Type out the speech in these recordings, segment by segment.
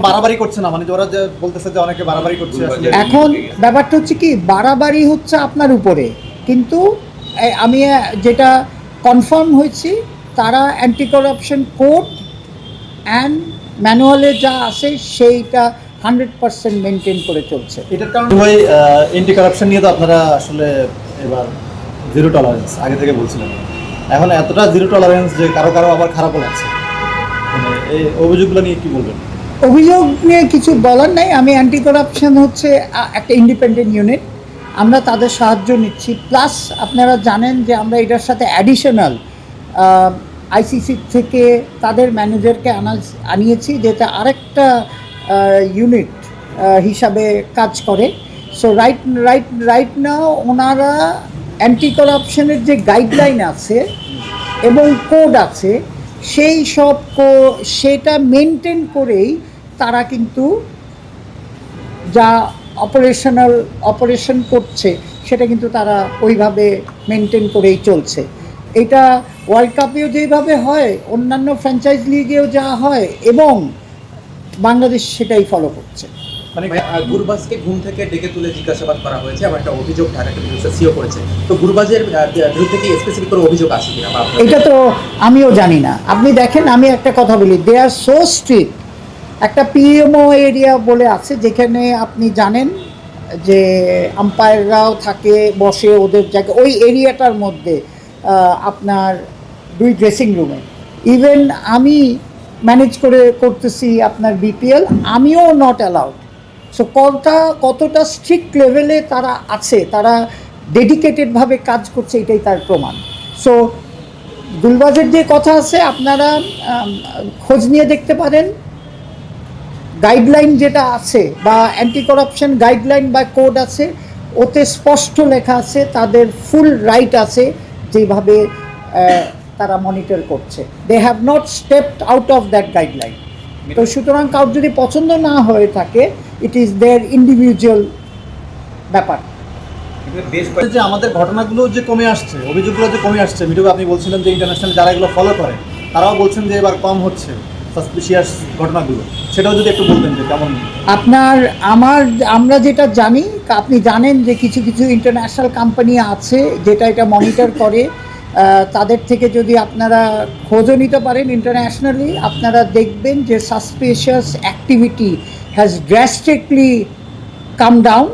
বাড়াবাড়ি করছে না, মানে ওরা যে বলতেছে যে অনেকে বাড়াবাড়ি করছে আসলে। এখন ব্যাপারটা হচ্ছে কি, বাড়াবাড়ি হচ্ছে আপনার উপরে, কিন্তু আমি যেটা কনফার্ম হয়েছি, তারা অ্যান্টি করাপশন কোড অ্যান্ড ম্যানুয়ালে যা আছে সেইটা 100% মেনটেন করে চলছে। এটার কারণে ওই এন্টি কারাপশন নিয়ে তো আপনারা আসলে এবার জিরো টলারেন্স আগে থেকে বলছিলেন, এখন এতটা জিরো টলারেন্স যে কারো কারো আবার খারাপও লাগছে, মানে এই অভিযোগগুলো নিয়ে কি বলবেন? অভিযোগ নিয়ে কিছু বলার নাই। আমি অ্যান্টি করাপশন হচ্ছে একটা ইন্ডিপেন্ডেন্ট ইউনিট, আমরা তাদের সাহায্য নিচ্ছি। প্লাস আপনারা জানেন যে আমরা এটার সাথে অ্যাডিশনাল আইসিসি থেকে তাদের ম্যানেজারকে আনিয়েছি, যেটা আরেকটা ইউনিট হিসাবে কাজ করে। সো রাইট নাও ওনারা অ্যান্টি করাপশনের যে গাইডলাইন আছে এবং কোড আছে, সেই সব সেটা মেনটেন করেই তারা কিন্তু যা অপারেশন করছে সেটা কিন্তু তারা ওইভাবে মেনটেন করেই চলছে। এটা ওয়ার্ল্ড কাপেও যেভাবে হয়, অন্যান্য ফ্র্যাঞ্চাইজ লিগেও যা হয়, এবং বাংলাদেশ সেটাই ফলো করছে। মানে গুরবাজকে ঘুম থেকে ডেকে তুলে জিজ্ঞাসাবাদ করা হয়েছে, আবার একটা অভিযোগ ঢাকা সিও করেছে। তো গুরবাজের বিরুদ্ধে কি স্পেসিফিক করে অভিযোগ আছে কিনা? এটা তো আমিও জানি না। আপনি দেখেন, আমি একটা কথা বলি, দে আর সো স্ট্রিক্ট। একটা পিএমও এরিয়া বলে আছে, যেখানে আপনি জানেন যে আম্পায়াররাও থাকে, বসে ওদের জায়গায়, ওই এরিয়াটার মধ্যে আপনার 2 ড্রেসিং রুমে। ইভেন আমি ম্যানেজ করতেছি আপনার বিপিএল, আমিও নট অ্যালাউড। সো কতটা স্ট্রিক্ট লেভেলে তারা আছে, তারা ডেডিকেটেডভাবে কাজ করছে, এটাই তার প্রমাণ। সো গুলবাজের যে কথা আছে, আপনারা খোঁজ নিয়ে দেখতে পারেন। গাইডলাইন যেটা আছে, বা অ্যান্টি করাপশন গাইডলাইন বা কোড আছে, ওতে স্পষ্ট লেখা আছে তাদের ফুল রাইট আছে যেভাবে তারা মনিটর করছে। They have not stepped out of that guideline. তো সুতরাং কারোর যদি পছন্দ না হয়ে থাকে, ইট ইজ দেয়ার ইন্ডিভিজুয়াল ব্যাপার। যে আমাদের ঘটনাগুলো যে কমে আসছে, অভিযোগগুলো যে কমে আসছে, ভিডিও আপনি বলছিলেন যে ইন্টারন্যাশনাল যারা এগুলো ফলো করে তারাও বলছেন যে এবার কম হচ্ছে সাসপিশিয়াস ঘটনাগুলো, সেটাও যদি একটু বলতেন যে কেমন। আমরা যেটা জানি, আপনি জানেন যে কিছু কিছু ইন্টারন্যাশনাল কোম্পানি আছে যেটা এটা মনিটর করে। তাদের থেকে যদি আপনারা খোঁজও নিতে পারেন ইন্টারন্যাশনালি, আপনারা দেখবেন যে suspicious activity has drastically come down.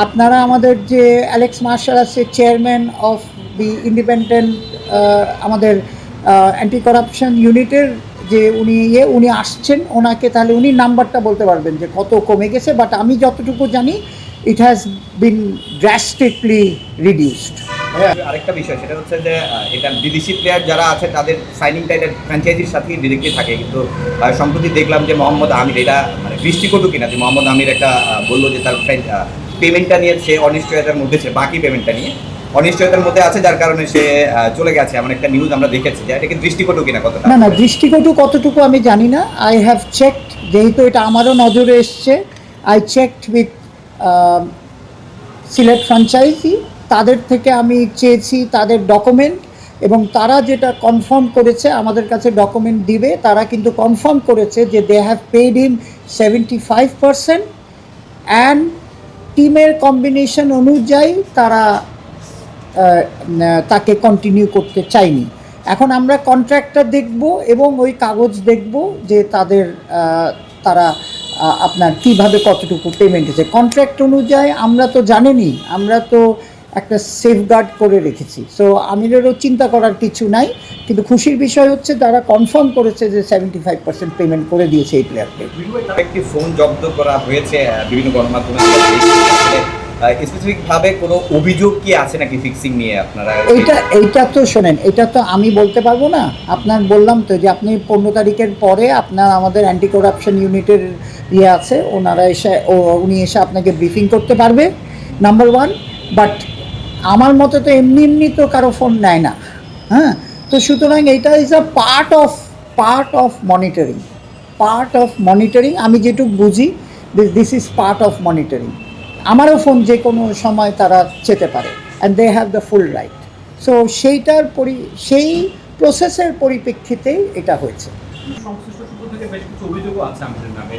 আপনারা আমাদের যে অ্যালেক্স মার্শাল আছে, চেয়ারম্যান অফ দি ইন্ডিপেন্ডেন্ট আমাদের অ্যান্টি করাপশন ইউনিটের, যে উনি আসছেন, ওনাকে তাহলে উনি নাম্বারটা বলতে পারবেন যে কত কমে গেছে। বাট আমি যতটুকু জানি, ইট হ্যাজ বিন ড্রাস্টিকলি রিডিউসড। আরেকটা বিষয়, সেটা হচ্ছে যে এটা বিদেশি প্লেয়ার যারা আছে তাদের সাইনিংটা এটা ফ্র্যাঞ্চাইজির সাথেই ডিরেক্টলি থাকে, কিন্তু সম্প্রতি দেখলাম যে মোহাম্মদ আমির, এটা মানে দৃষ্টিকটু কিনা যে মোহাম্মদ আমির একটা বললো যে তার পেমেন্টটা নিয়ে সে অনিশ্চয়তার মধ্যে, সে বাকি পেমেন্টটা নিয়ে অনিশ্চয়তার মধ্যে আছে, যার কারণে সে চলে গেছে, এমন একটা নিউজ আমরা দেখেছি। যে এটাকে দৃষ্টিকটু কিনা কতটা? না, দৃষ্টিকটু কতটুকু আমি জানি না। আই হ্যাভ চেকড, যেহেতু এটা আমারও নজরে এসছে, I checked with Sylhet franchise. তাদের থেকে আমি চেয়েছি তাদের ডকুমেন্ট, এবং তারা যেটা কনফার্ম করেছে, আমাদের কাছে ডকুমেন্ট দিবে, তারা কিন্তু কনফার্ম করেছে যে they have paid him 75%, and টিমের কম্বিনেশন অনুযায়ী তারা তাকে কন্টিনিউ করতে চায়নি। এখন আমরা কন্ট্রাক্টটা দেখব এবং ওই কাগজ দেখব যে তারা আপনার কীভাবে কতটুকু পেমেন্ট হয়েছে। কন্ট্রাক্ট অনুযায়ী আমরা তো জানেনই, আমরা তো একটা সেফগার্ড করে রেখেছি। সো আমিরেরও চিন্তা করার কিছু নাই, কিন্তু খুশির বিষয় হচ্ছে তারা কনফার্ম করেছে যে 75% পেমেন্ট করে দিয়েছে এই প্লেয়ারকে। একটি ফোন জব্দ করা হয়েছে বিভিন্ন গণমাধ্যমে, স্পেসিফিকভাবে কোনো অভিযোগ কি আছে নাকি ফিক্সিং নিয়ে আপনারা? এইটা তো শোনেন, এটা তো আমি বলতে পারবো না। আপনার বললাম তো যে আপনি 15 তারিখের পরে আপনার আমাদের অ্যান্টি করাপশন ইউনিটের আছে, উনি এসে আপনাকে ব্রিফিং করতে পারবে, নাম্বার 1। বাট আমার মতে তো এমনি তো কারো ফোন নেয় না, হ্যাঁ। তো সুতরাং এইটা is a part of monitoring. আমি যেটুকু বুঝি, this is part of monitoring. আমারও ফোন যে কোনো সময় তারা চেতে পারে, and they have the full right. So সেই প্রসেসের পরিপ্রেক্ষিতেই এটা হয়েছে। থেকে বেশ কিছু অভিযোগও আছে আমাদের নামে,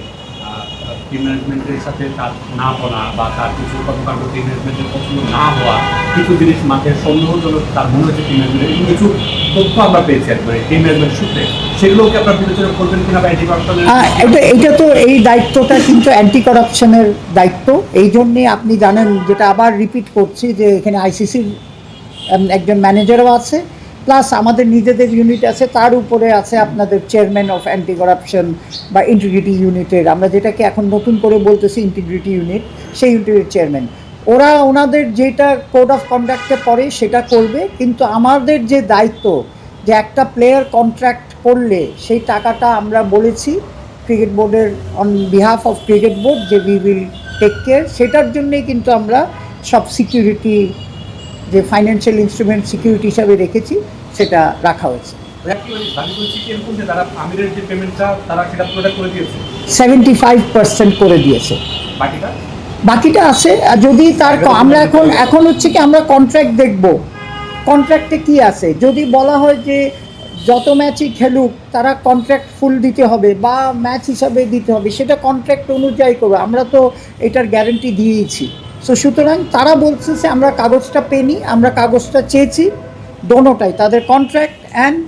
টিম ম্যানেজমেন্টের সাথে তার না বলা বা তার কিছু কর্মকাণ্ড টিম ম্যানেজমেন্টের পছন্দ না হওয়া, কিছু জিনিস মাঠে সন্দেহজনক তার মনে হচ্ছে টিম ম্যানেজমেন্ট, কিছু তথ্য আমরা পেয়েছি আর মানে টিম ম্যানেজমেন্ট সূত্রে, সেগুলোকে আপনার বিবেচনা করবেন কিনা বা অ্যান্টি কারাপশনের? এটা তো এই দায়িত্বটা কিন্তু অ্যান্টি কারাপশনের দায়িত্ব। এই জন্যে আপনি জানেন, যেটা আবার রিপিট করছি, যে এখানে আইসিসির একজন ম্যানেজারও আছে, প্লাস আমাদের নিজেদের ইউনিট আছে, তার উপরে আছে আপনাদের চেয়ারম্যান অফ অ্যান্টি কারাপশন বা ইন্টিগ্রিটি ইউনিটের, আমরা যেটাকে এখন নতুন করে বলতেছি ইন্টিগ্রিটি ইউনিট, সেই ইউনিটের চেয়ারম্যান। ওরা ওনাদের যেটা কোড অফ কন্ডাক্টে পড়ে সেটা করবে, কিন্তু আমাদের যে দায়িত্ব, যে একটা প্লেয়ার কন্ট্রাক্ট করলে সেই টাকাটা আমরা বলেছি ক্রিকেট বোর্ডের on behalf of cricket board যে উই উইল টেক কেয়ার, সেটার জন্যেই কিন্তু আমরা সব সিকিউরিটি, যে ফাইন্যান্সিয়াল ইনস্ট্রুমেন্ট সিকিউরিটি হিসাবে রেখেছি, সেটা রাখা হয়েছে। দাবি করছি কি এরকম যে তারা আমিরের যে পেমেন্টটা তারা সেটা পুরোটা করে দিয়েছে, 75% করে দিয়েছে, বাকিটা আছে। আর যদি তার আমরা এখন হচ্ছে কি, আমরা কন্ট্রাক্ট দেখব, কন্ট্রাক্টে কি আছে। যদি বলা হয় যে যত ম্যাচই খেলুক তারা কন্ট্রাক্ট ফুল দিতে হবে বা ম্যাচ হিসাবে দিতে হবে, সেটা কন্ট্রাক্ট অনুযায়ী করবে, আমরা তো এটার গ্যারেন্টি দিয়েছি। সো সুতরাং তারা বলছে যে আমরা কাগজটা পেনি, আমরা কাগজটা চেয়েছি, দোনোটাই তাদের কন্ট্রাক্ট অ্যান্ড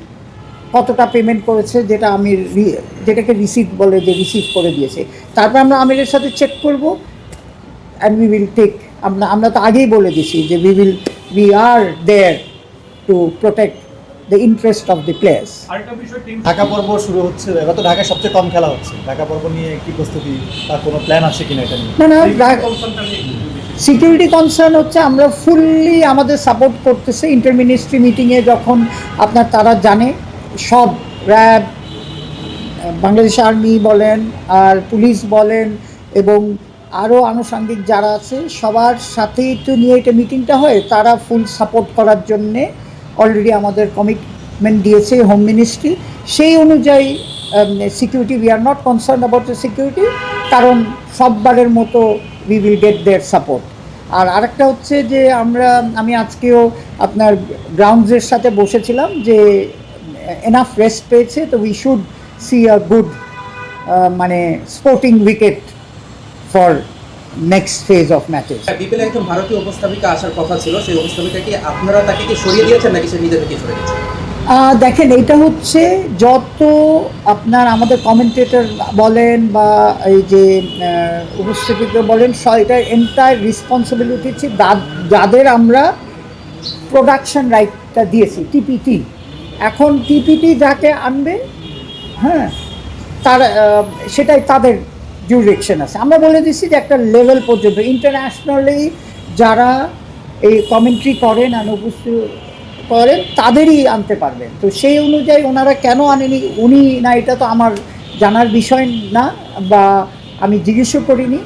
কতটা পেমেন্ট করেছে, যেটা আমির যেটাকে রিসিভ বলে, যে রিসিভ করে দিয়েছে। তারপর আমরা আমিরের সাথে চেক করব অ্যান্ড উই উইল টেক, আমরা তো আগেই বলে দিছি যে we are there to protect the interest of the players. আরেকটা বিষয়, টিম ঢাকা পর্ব শুরু হচ্ছে, এবার তো ঢাকায় সবচেয়ে কম খেলা হচ্ছে, ঢাকা পর্ব নিয়ে কি প্রস্তুতি, তার কোনো প্ল্যান আছে কিনা এটা নিয়ে? না কনসার্নটা নিয়ে সিকিউরিটি কনসার্ন হচ্ছে আমরা ফুললি আমাদের সাপোর্ট করতেছে। ইন্টারমিনিস্ট্রি মিটিংয়ে যখন আপনার তারা জানে, সব র্যাব, বাংলাদেশ আর্মি বলেন আর পুলিশ বলেন এবং আরও আনুষঙ্গিক যারা আছে, সবার সাথেই তো নিয়ে এটা মিটিংটা হয়, তারা ফুল সাপোর্ট করার জন্যে অলরেডি আমাদের কমিটমেন্ট দিয়েছে হোম মিনিস্ট্রি। সেই অনুযায়ী security, we are not concern about the security, কারণ সববারের মতো we will get their support. আর আরেকটা হচ্ছে যে আমি আজকেও আপনার গ্রাউন্ডসের সাথে বসেছিলাম যে এনাফ রেস্ট পেয়েছে, তো we should see a good মানে sporting wicket for next phase of matches. BPL একজন ভারতীয় উপস্থাপিকা আসার কথা ছিল, সেই উপস্থাপিকা কি আপনারা তাকে কি সরিয়ে দিয়েছেন নাকি সে নিজে থেকে সরে গেছে? দেখেন, এটা হচ্ছে যত আপনার আমাদের কমেন্টেটর বলেন বা এই যে উপস্থাপিকা বলেন, এটা এন্টায়ার রেসপন্সিবিলিটি হচ্ছে যাদের আমরা প্রোডাকশন রাইটটা দিয়েছি, টিপিটি। এখন টিপিটি যাকে আনবে, হ্যাঁ, তার সেটাই তাদের জুরিডিকশন আছে। আমরা বলে দিচ্ছি যে একটা লেভেল পর্যন্ত ইন্টারন্যাশনালি যারা এই কমেন্ট্রি করেন আর উপস্থিত করেন তাদেরই আনতে পারবেন। তো সেই অনুযায়ী ওনারা কেন আনেনি, উনি না, এটা তো আমার জানার বিষয় না বা আমি জিজ্ঞেসও করিনি।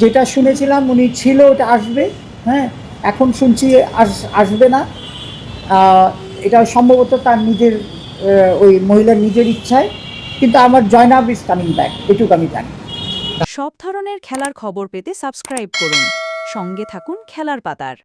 যেটা শুনেছিলাম উনি ছিল, ওটা আসবে, হ্যাঁ, এখন শুনছি আসবে না। এটা সম্ভবত তার নিজের ওই মহিলার নিজের ইচ্ছায়, কিন্তু আমার জয়নাব ইজ কামিং ব্যাক, এটুকু আমি জানি। সব ধরনের খেলার খবর পেতে সাবস্ক্রাইব করুন, সঙ্গে থাকুন খেলার পাতার।